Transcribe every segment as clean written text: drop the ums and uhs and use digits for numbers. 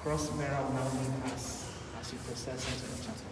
cross-bearer mountain as you process into the chapel.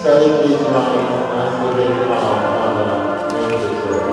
Study please rise as we give our Father in the church.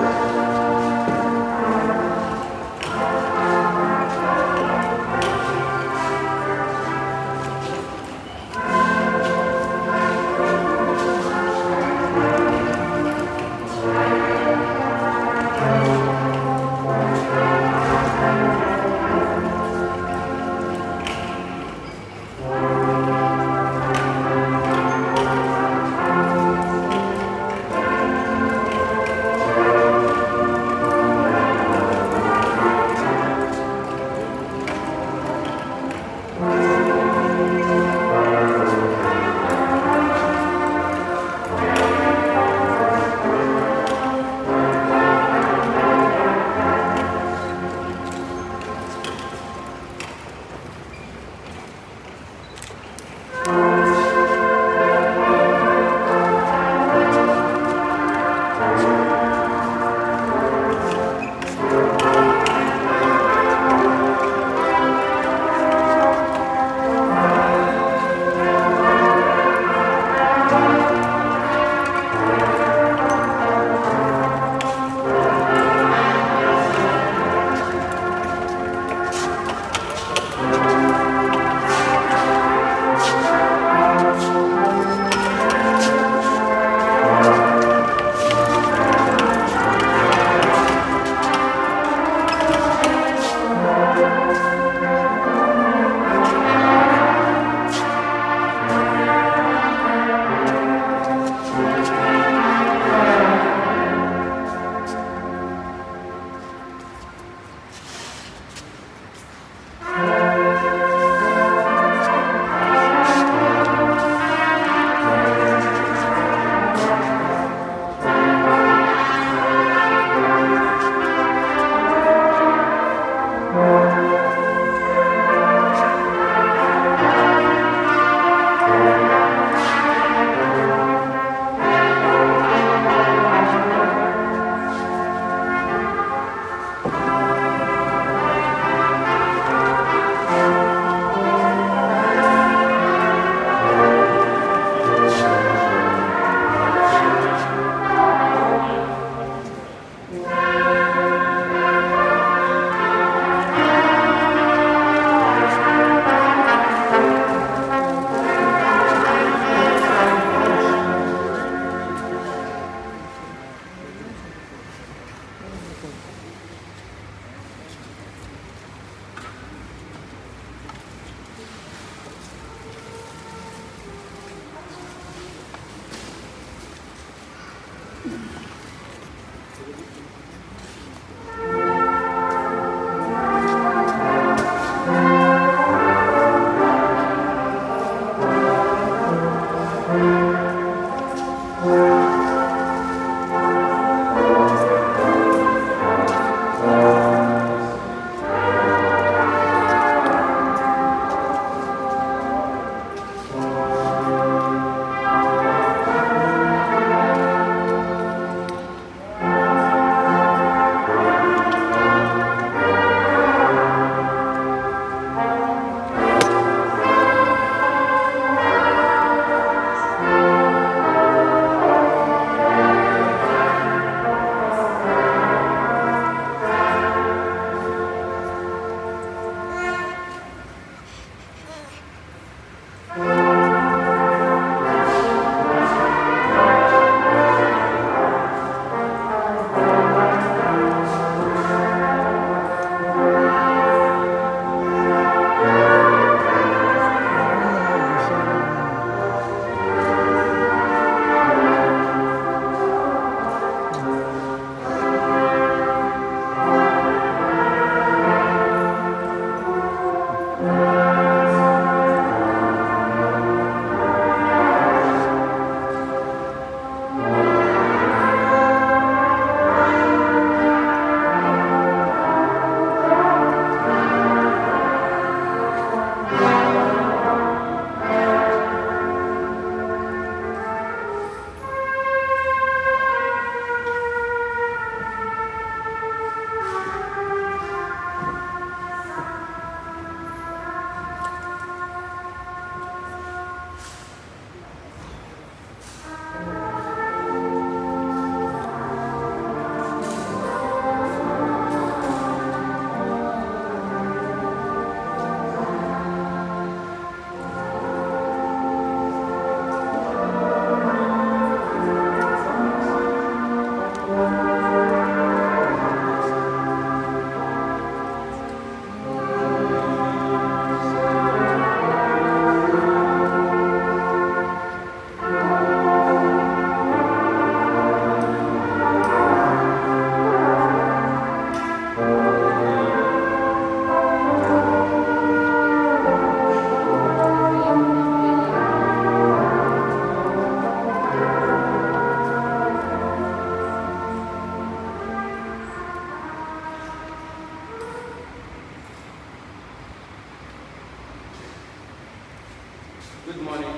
Good morning.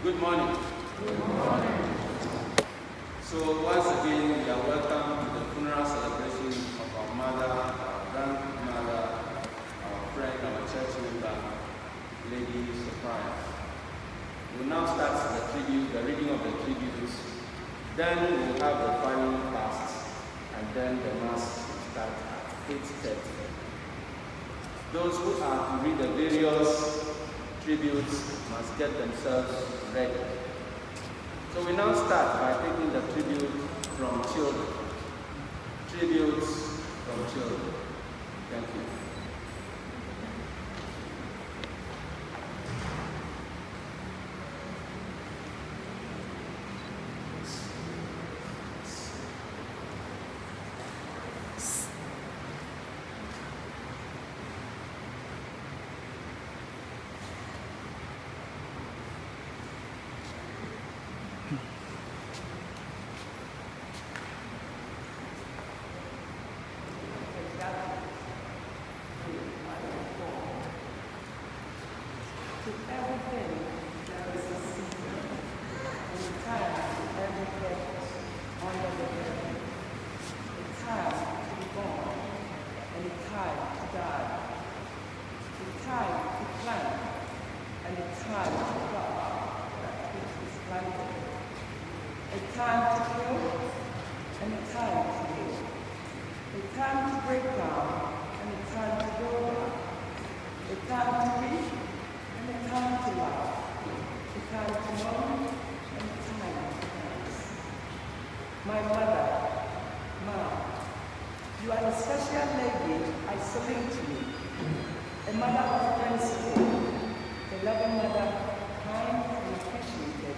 Good morning. So once again, we are welcome to the funeral celebration of our mother, our grandmother, our friend, our church member, Lady Sophia. We will now start the reading of the tributes. Then we will have the final fast, and then the mass will start at 8:30. Those who are to read the various tributes must get themselves ready. So we now start by taking the tribute from children. Tributes from children. Thank you. My mother, Mom, you are a special lady. I salute you. A mother of principle, a loving mother, kind and appreciated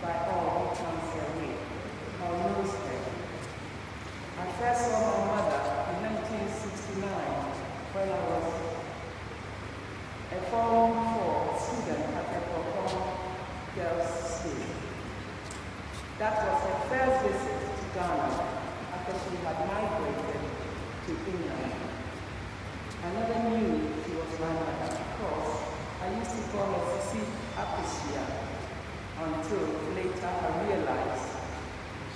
by all who comes her way, or knows her. I first saw my mother in 1969 when I was a Form 4 student at the Pokon Girls' School. That was her first visit to Ghana after she had migrated to England. I never knew she was my mother because I used to call her Sisi Apisia until later I realized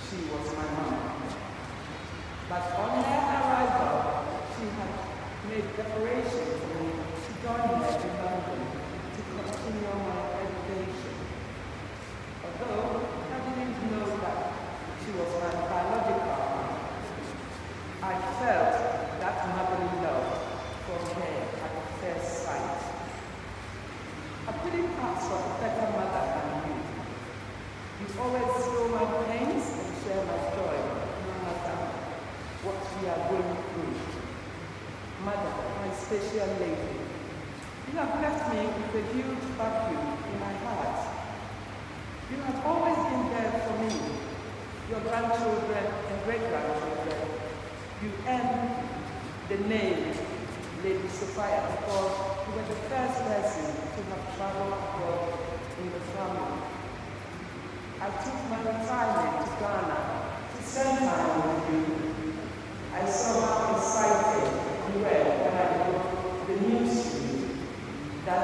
she was my mom. But on her arrival, she had made preparations for me to join her in London to continue my education. Although I didn't know that she was my biological mom, I felt that motherly love from her at first sight. I couldn't ask for a better mother than you. You always feel my pains and share my joy, no matter what we are going through. Mother, my special lady, you have left me with a huge vacuum in my heart. You have always been there for me, your grandchildren and great-grandchildren. You earned the name Lady Sophia because you were the first person to have traveled abroad in the family. I took my retirement to Ghana to spend time with you. I saw how excited you were when I wrote the news to you that